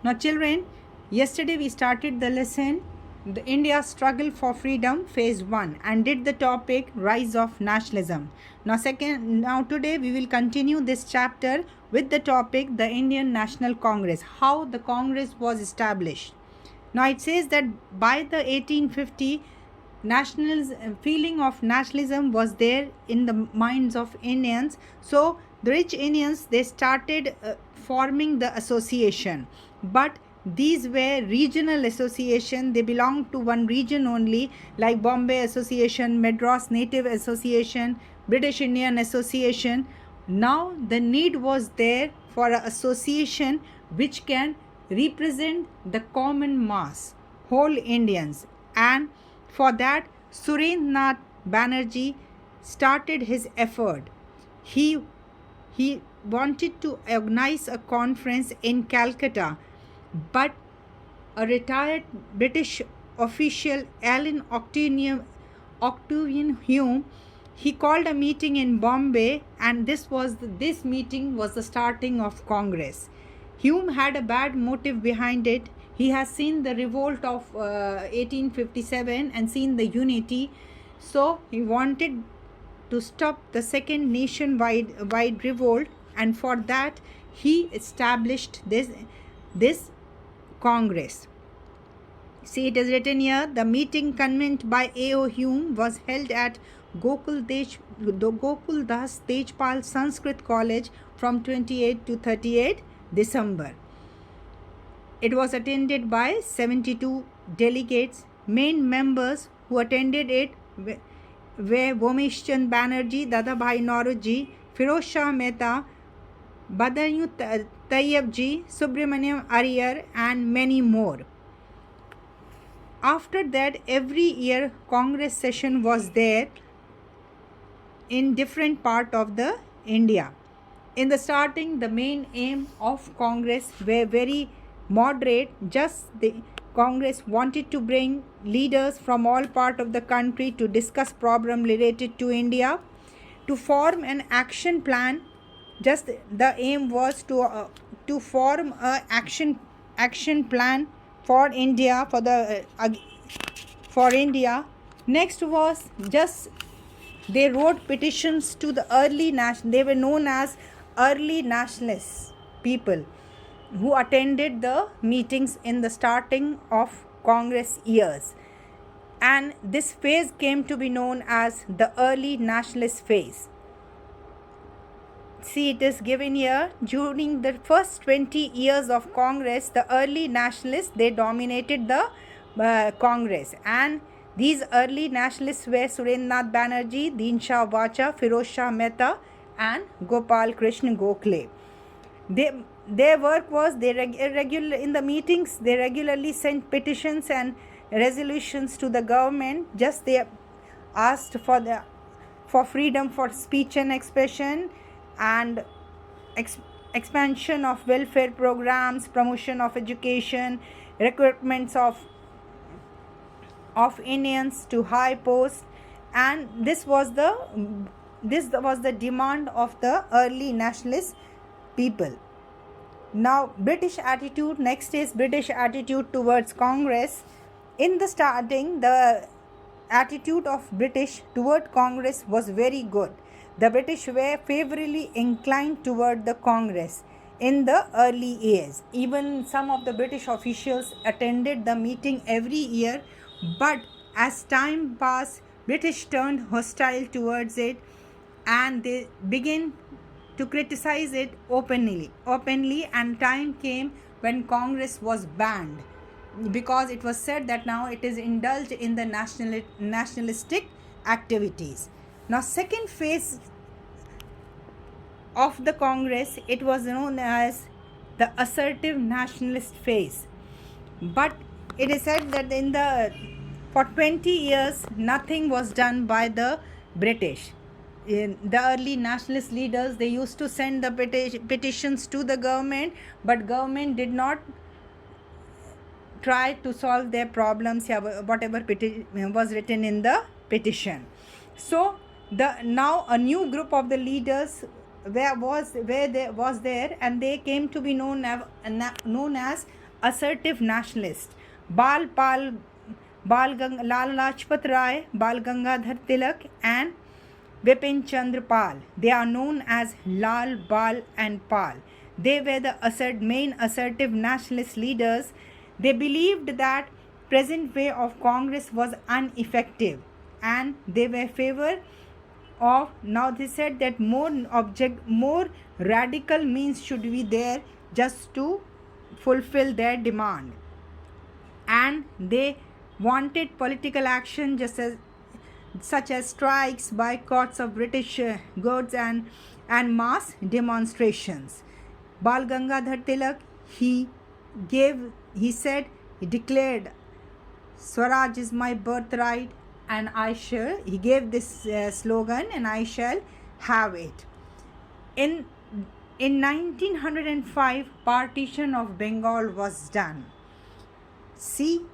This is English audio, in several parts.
Now, children, yesterday we started the lesson, the India struggle for freedom, phase 1, and did the topic rise of nationalism. Now today we will continue this chapter with the topic the Indian National Congress, how the Congress was established. Now it says that by the 1850 feeling of nationalism was there in the minds of Indians. So the rich Indians, they started forming the association, but these were regional association. They belonged to one region only, like Bombay Association, Madras Native Association, British Indian Association. Now the need was there for an association which can represent the common mass, whole Indians. And for that, Surendranath Banerjee started his effort. He wanted to organize a conference in Calcutta, but a retired British official, Alan Octavian Hume, he called a meeting in Bombay, and this meeting was the starting of Congress. Hume had a bad motive behind it. He has seen the revolt of 1857 and seen the unity, so he wanted to stop the second nationwide revolt, and for that he established this Congress. See, it is written here, the meeting convened by A.O. Hume was held at Gokul Das Tejpal Sanskrit College from 28 to 38 December. It was attended by 72 delegates. Main members who attended it were Vomesh Chand Banerjee, Dadabhai Nauroji, Firoz Shah Mehta, Badayu Tayyab Ji, Subramaniam Iyer, and many more. After that, every year Congress session was there in different part of the India. In the starting, the main aim of Congress were very moderate. Just the Congress wanted to bring leaders from all part of the country to discuss problem related to India, to form an action plan. Just the aim was to form a action plan for India, for India. Next was just they wrote petitions to the they were known as early nationalist people who attended the meetings in the starting of Congress years. And this phase came to be known as the early nationalist phase. See, it is given here, during the first 20 years of Congress, the early nationalists, they dominated the Congress. And these early nationalists were Surendranath Banerjee, Deen Shah Vacha, Firoz Shah Mehta, and Gopal Krishna Gokhale. Their work was, in the meetings, they regularly sent petitions and resolutions to the government. Just they asked for freedom for speech and expression, and expansion of welfare programs, promotion of education, recruitments of Indians to high posts. And this was the demand of the early nationalist people. Now, next is British attitude towards Congress. In the starting, the attitude of British toward Congress was very good. The British were favorably inclined toward the Congress in the early years. Even some of the British officials attended the meeting every year, but as time passed, British turned hostile towards it, and they began to criticize it openly, and time came when Congress was banned, because it was said that now it is indulged in the nationalistic activities. Now, second phase of the Congress, it was known as the assertive nationalist phase. But it is said that for 20 years nothing was done by the British. The early nationalist leaders, they used to send the petitions to the government, but government did not try to solve their problems, whatever was written in the petition. So now a new group of the leaders was there, and they came to be known as assertive nationalists. Bal Pal, Lal Lajpat Rai, Bal Gangadhar Tilak, and Bipin Chandra Pal. They are known as Lal, Bal, and Pal. They were the main assertive nationalist leaders. They believed that present way of Congress was ineffective, and they were favor of, now they said that more radical means should be there just to fulfill their demand, and they wanted political action such as strikes, boycotts of British goods, and mass demonstrations. Bal Gangadhar Tilak, he declared, Swaraj is my birthright, and he gave this slogan, and I shall have it. In 1905, partition of Bengal was done. See,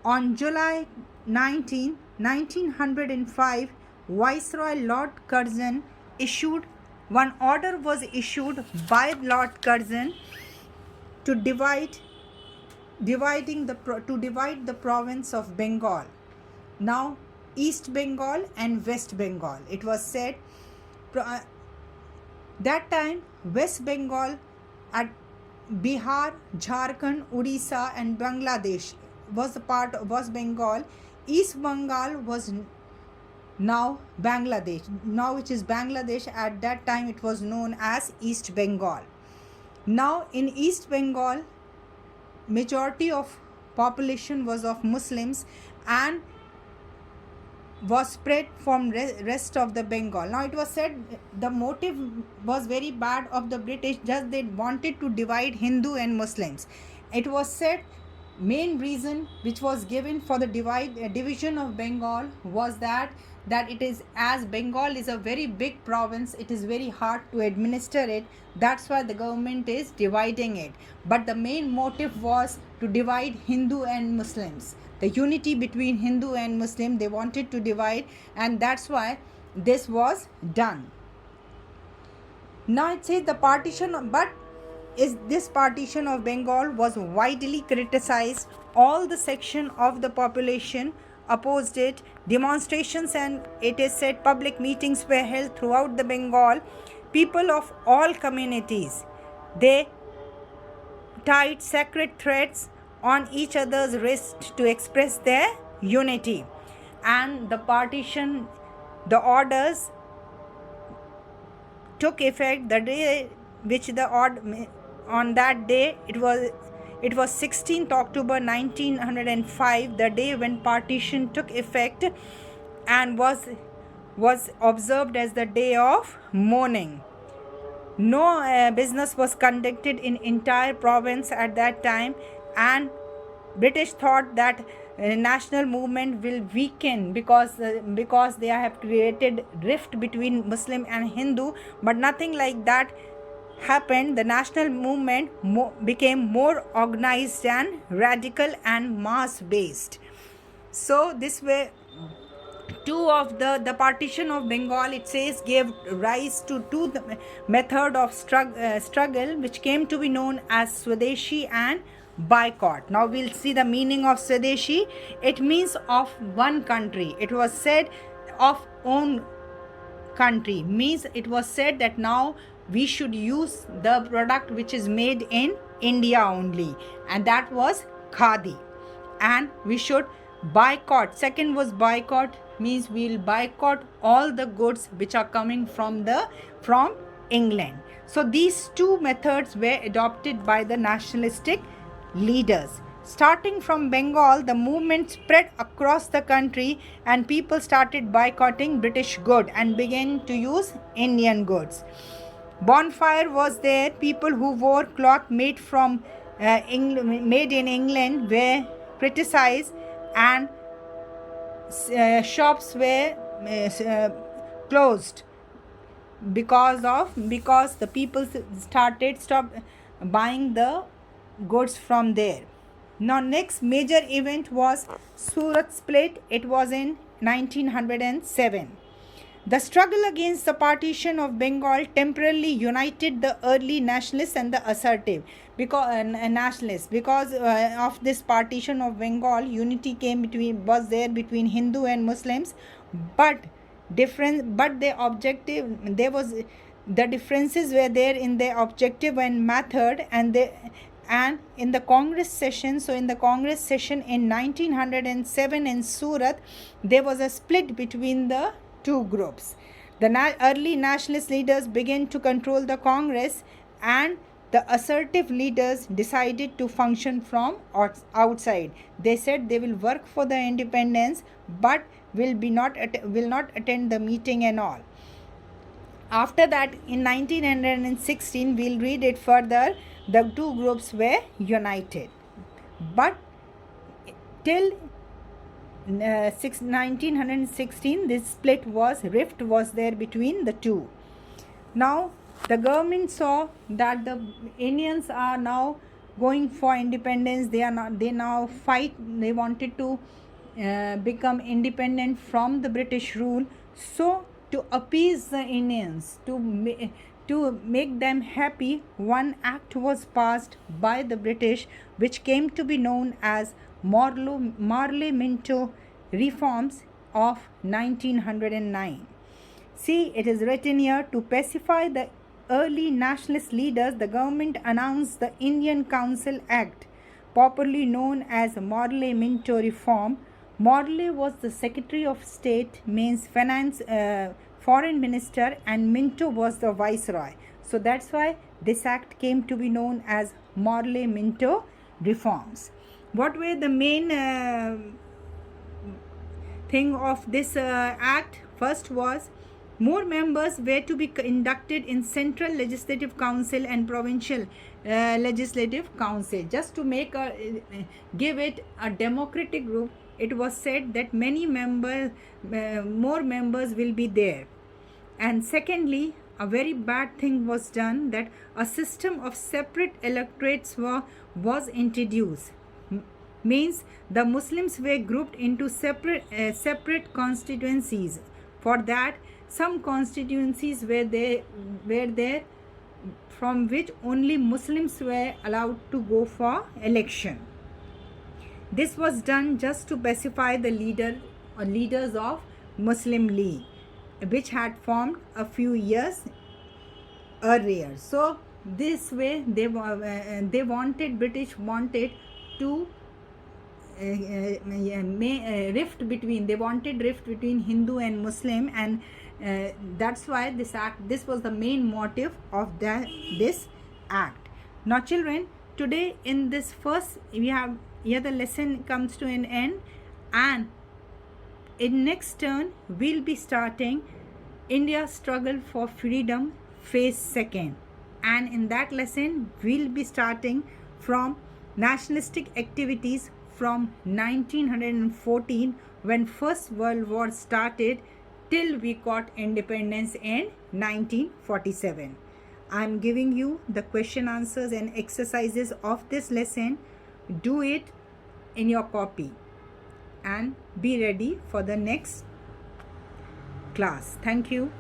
on July 19, 1905, Viceroy Lord Curzon issued one order was issued by Lord Curzon to divide the province of Bengal. Now, East Bengal and West Bengal. It was said that time West Bengal at Bihar, Jharkhand, Odisha, and Bangladesh was Bengal. East Bengal was now Bangladesh. Now which is Bangladesh. At that time it was known as East Bengal. Now in East Bengal, majority of population was of Muslims and was spread from rest of the Bengal. Now it was said the motive was very bad of the British, just they wanted to divide Hindu and Muslims. It was said main reason which was given for the division of Bengal was that it is, as Bengal is a very big province, it is very hard to administer it. That's why the government is dividing it. But the main motive was to divide Hindu and Muslims. The unity between Hindu and Muslim, they wanted to divide, and that's why this was done. Now it says the partition, but this partition of Bengal was widely criticized. All the section of the population opposed it. Demonstrations and, it is said, public meetings were held throughout the Bengal. People of all communities, they tied sacred threads on each other's wrist to express their unity. And the partition, the orders took effect the day which on that day, it was 16th October 1905, the day when partition took effect, and was observed as the day of mourning. No business was conducted in entire province at that time, and British thought that national movement will weaken because they have created rift between Muslim and Hindu, but nothing like that happened. The national movement became more organized and radical and mass based. So this way, two of the partition of Bengal, it says, gave rise to two method of struggle which came to be known as Swadeshi and boycott. Now we'll see the meaning of Swadeshi. It means of one country. It was said of own country, means it was said that now we should use the product which is made in India only, and that was khadi, and we should boycott. Second was boycott, means we will boycott all the goods which are coming from England. So these two methods were adopted by the nationalistic leaders. Starting from Bengal, the movement spread across the country and people started boycotting British goods and began to use Indian goods. Bonfire was there. People who wore cloth made in England were criticized, and shops were closed because the people stopped buying the goods from there. Now next major event was Surat split. It was in 1907. The struggle against the partition of Bengal temporarily united the early nationalists and the assertive nationalists. Because of this partition of Bengal, unity was there between Hindu and Muslims, but the differences were there in their objective and method, and in the Congress session. So in the Congress session in 1907 in Surat, there was a split between the two groups. The early nationalist leaders began to control the Congress, and the assertive leaders decided to function from outside. They said they will work for the independence, but will not attend the meeting and all. After that, in 1916, we'll read it further, the two groups were united. But till 1916, this rift was there between the two. Now, the government saw that the Indians are now going for independence. They now fight. They wanted to become independent from the British rule. So, to appease the Indians, to make them happy, one act was passed by the British, which came to be known as Morley-Minto Reforms of 1909. See, it is written here, to pacify the early nationalist leaders, the government announced the Indian Council Act, popularly known as Morley-Minto Reform. Morley was the Secretary of State, means finance, foreign minister, and Minto was the viceroy. So that's why this act came to be known as Morley-Minto Reforms. What were the main thing of this act? First was, more members were to be inducted in Central Legislative Council and Provincial Legislative Council. Just to give it a democratic group, it was said that more members will be there. And secondly, a very bad thing was done, that a system of separate electorates was introduced. Means the Muslims were grouped into separate constituencies. For that, some constituencies were there from which only Muslims were allowed to go for election. This was done just to pacify the leaders of Muslim League, which had formed a few years earlier. So this way British wanted to rift between Hindu and Muslim, and that's why this was the main motive of this act. Now children, today in this first, we have here the lesson comes to an end, and in next turn we'll be starting India's struggle for freedom phase 2, and in that lesson we'll be starting from nationalistic activities from 1914, when First World War started, till we got independence in 1947. I am giving you the question answers and exercises of this lesson. Do it in your copy and be ready for the next class. Thank you.